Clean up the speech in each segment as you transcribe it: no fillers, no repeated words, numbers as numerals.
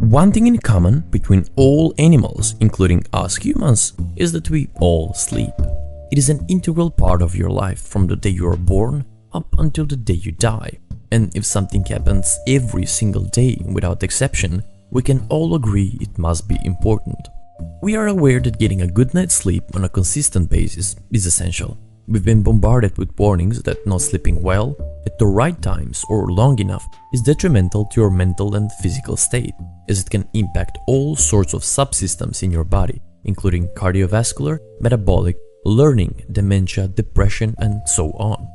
One thing in common between all animals, including us humans, is that we all sleep. It is an integral part of your life from the day you are born up until the day you die. And if something happens every single day without exception, we can all agree it must be important. We are aware that getting a good night's sleep on a consistent basis is essential. We've been bombarded with warnings that not sleeping well, at the right times or long enough, is detrimental to your mental and physical state, as it can impact all sorts of subsystems in your body, including cardiovascular, metabolic, learning, dementia, depression, and so on.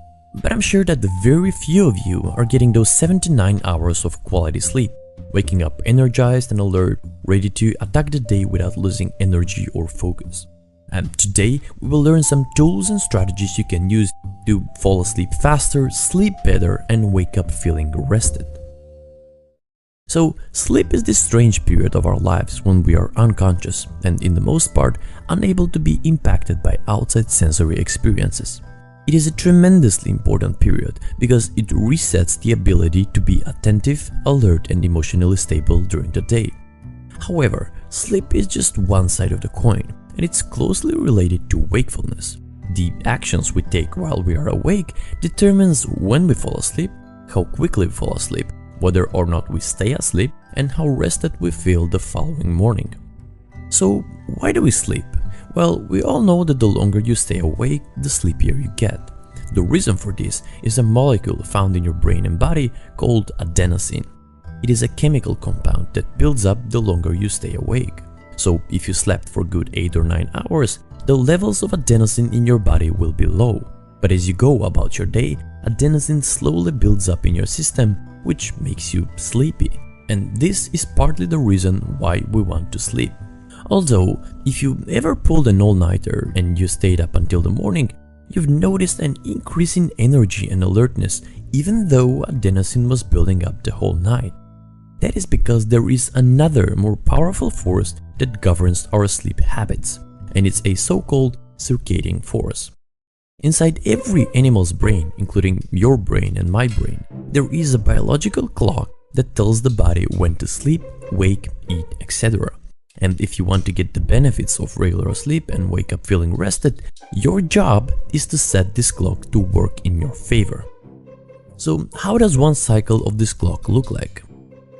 But I'm sure that very few of you are getting those 79 hours of quality sleep, waking up energized and alert, ready to attack the day without losing energy or focus. And today, we will learn some tools and strategies you can use to fall asleep faster, sleep better, and wake up feeling rested. So, sleep is this strange period of our lives when we are unconscious and, in the most part, unable to be impacted by outside sensory experiences. It is a tremendously important period because it resets the ability to be attentive, alert, and emotionally stable during the day. However, sleep is just one side of the coin, and it's closely related to wakefulness. The actions we take while we are awake determines when we fall asleep, how quickly we fall asleep, whether or not we stay asleep, and how rested we feel the following morning. So, why do we sleep? Well, we all know that the longer you stay awake, the sleepier you get. The reason for this is a molecule found in your brain and body called adenosine. It is a chemical compound that builds up the longer you stay awake. So, if you slept for good 8 or 9 hours, the levels of adenosine in your body will be low. But as you go about your day, adenosine slowly builds up in your system, which makes you sleepy. And this is partly the reason why we want to sleep. Although, if you ever pulled an all-nighter and you stayed up until the morning, you've noticed an increase in energy and alertness even though adenosine was building up the whole night. That is because there is another more powerful force that governs our sleep habits, and it's a so-called circadian force. Inside every animal's brain, including your brain and my brain, there is a biological clock that tells the body when to sleep, wake, eat, etc. And if you want to get the benefits of regular sleep and wake up feeling rested, your job is to set this clock to work in your favor. So how does one cycle of this clock look like?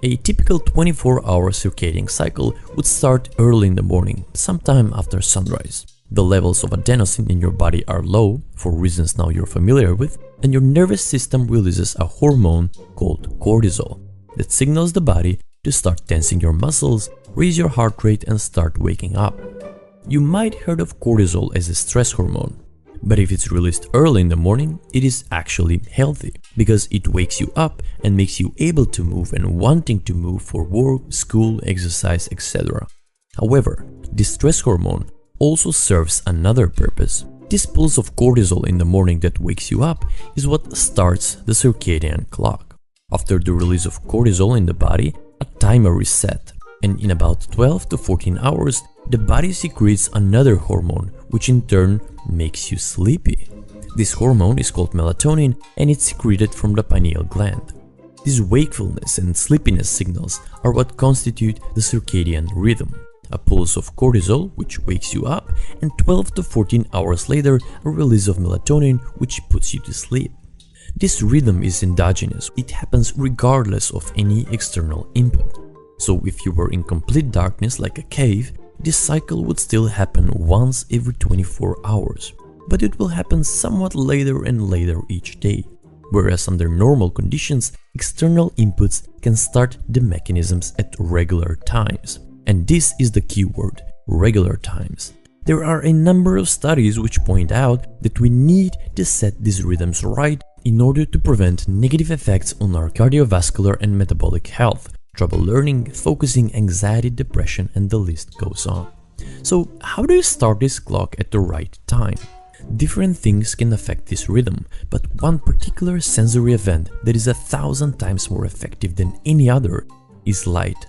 A typical 24-hour circadian cycle would start early in the morning, sometime after sunrise. The levels of adenosine in your body are low, for reasons now you're familiar with, and your nervous system releases a hormone called cortisol that signals the body to start tensing your muscles, raise your heart rate, and start waking up. You might heard of cortisol as a stress hormone, but if it's released early in the morning, it is actually healthy because it wakes you up and makes you able to move and wanting to move for work, school, exercise, etc. However, this stress hormone also serves another purpose. This pulse of cortisol in the morning that wakes you up is what starts the circadian clock. After the release of cortisol in the body, a timer is set, and in about 12 to 14 hours, the body secretes another hormone, which in turn makes you sleepy. This hormone is called melatonin, and it's secreted from the pineal gland. These wakefulness and sleepiness signals are what constitute the circadian rhythm. A pulse of cortisol, which wakes you up, and 12 to 14 hours later, a release of melatonin, which puts you to sleep. This rhythm is endogenous. It happens regardless of any external input. So if you were in complete darkness like a cave, this cycle would still happen once every 24 hours, but it will happen somewhat later and later each day. Whereas under normal conditions, external inputs can start the mechanisms at regular times. And this is the key word, regular times. There are a number of studies which point out that we need to set these rhythms right in order to prevent negative effects on our cardiovascular and metabolic health, trouble learning, focusing, anxiety, depression, and the list goes on. So how do you start this clock at the right time? Different things can affect this rhythm, but one particular sensory event that is 1,000 times more effective than any other is light,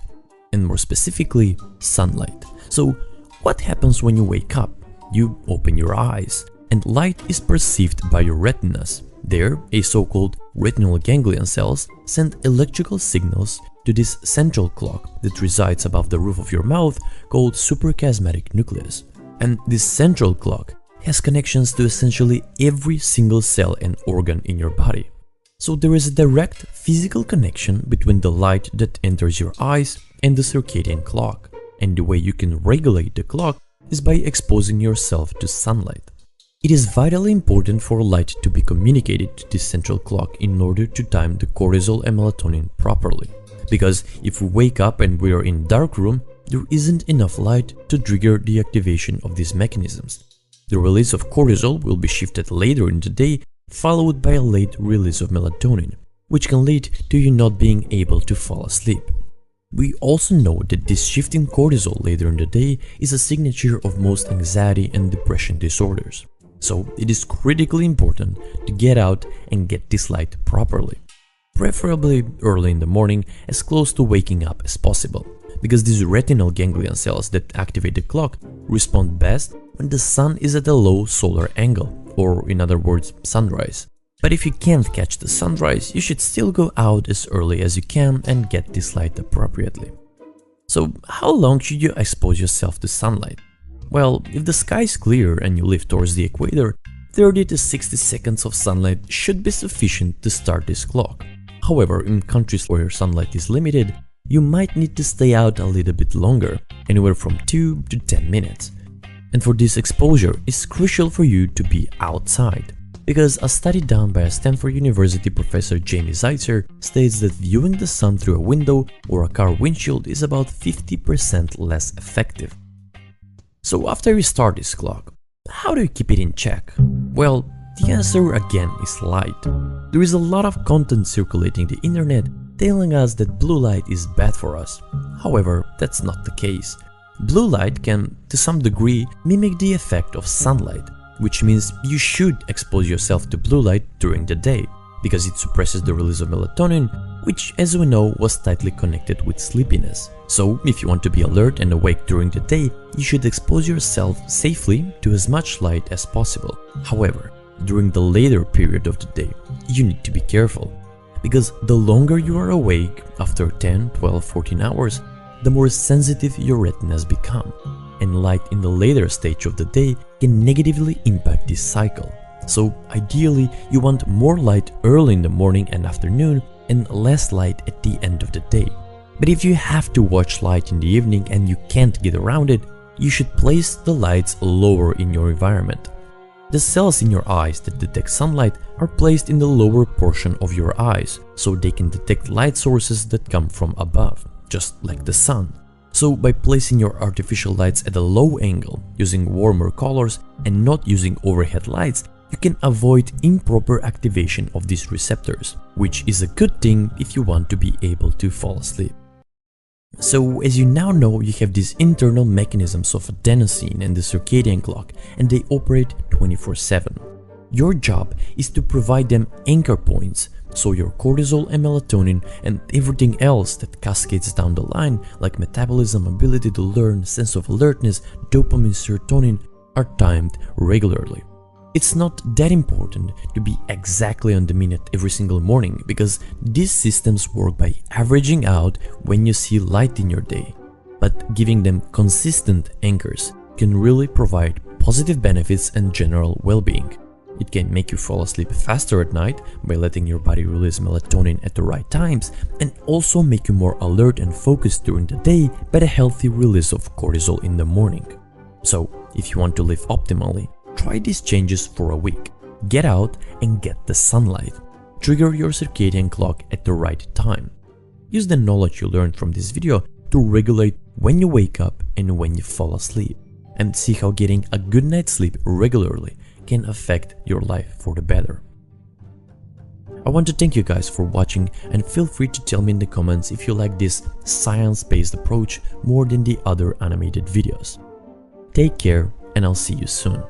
and more specifically, sunlight. So what happens when you wake up? You open your eyes, and light is perceived by your retinas. There, a so-called retinal ganglion cells send electrical signals to this central clock that resides above the roof of your mouth called suprachiasmatic nucleus. And this central clock has connections to essentially every single cell and organ in your body. So there is a direct physical connection between the light that enters your eyes and the circadian clock, and the way you can regulate the clock is by exposing yourself to sunlight. It is vitally important for light to be communicated to this central clock in order to time the cortisol and melatonin properly. Because if we wake up and we are in a dark room, there isn't enough light to trigger the activation of these mechanisms. The release of cortisol will be shifted later in the day, followed by a late release of melatonin, which can lead to you not being able to fall asleep. We also know that this shift in cortisol later in the day is a signature of most anxiety and depression disorders. So it is critically important to get out and get this light properly. Preferably early in the morning, as close to waking up as possible, because these retinal ganglion cells that activate the clock respond best when the sun is at a low solar angle, or in other words, sunrise. But if you can't catch the sunrise, you should still go out as early as you can and get this light appropriately. So how long should you expose yourself to sunlight? Well, if the sky is clear and you live towards the equator, 30 to 60 seconds of sunlight should be sufficient to start this clock. However, in countries where sunlight is limited, you might need to stay out a little bit longer, anywhere from 2 to 10 minutes. And for this exposure, it's crucial for you to be outside, because a study done by a Stanford University professor Jamie Zeitzer states that viewing the sun through a window or a car windshield is about 50% less effective. So after you start this clock, how do you keep it in check? Well, the answer again is light. There is a lot of content circulating the internet telling us that blue light is bad for us. However, that's not the case. Blue light can, to some degree, mimic the effect of sunlight, which means you should expose yourself to blue light during the day, because it suppresses the release of melatonin, which, as we know, was tightly connected with sleepiness. So, if you want to be alert and awake during the day, you should expose yourself safely to as much light as possible. However, during the later period of the day, you need to be careful, because the longer you are awake after 10, 12, 14 hours, the more sensitive your retinas become, and light in the later stage of the day can negatively impact this cycle. So ideally, you want more light early in the morning and afternoon and less light at the end of the day. But if you have to watch light in the evening and you can't get around it, you should place the lights lower in your environment. The cells in your eyes that detect sunlight are placed in the lower portion of your eyes, so they can detect light sources that come from above, just like the sun. So by placing your artificial lights at a low angle, using warmer colors and not using overhead lights, you can avoid improper activation of these receptors, which is a good thing if you want to be able to fall asleep. So as you now know, you have these internal mechanisms of adenosine and the circadian clock, and they operate 24/7. Your job is to provide them anchor points, so your cortisol and melatonin and everything else that cascades down the line, like metabolism, ability to learn, sense of alertness, dopamine, serotonin, are timed regularly. It's not that important to be exactly on the minute every single morning, because these systems work by averaging out when you see light in your day. But giving them consistent anchors can really provide positive benefits and general well-being. It can make you fall asleep faster at night by letting your body release melatonin at the right times, and also make you more alert and focused during the day by the healthy release of cortisol in the morning. So, if you want to live optimally, try these changes for a week. Get out and get the sunlight. Trigger your circadian clock at the right time. Use the knowledge you learned from this video to regulate when you wake up and when you fall asleep, and see how getting a good night's sleep regularly can affect your life for the better. I want to thank you guys for watching, and feel free to tell me in the comments if you like this science-based approach more than the other animated videos. Take care, and I'll see you soon.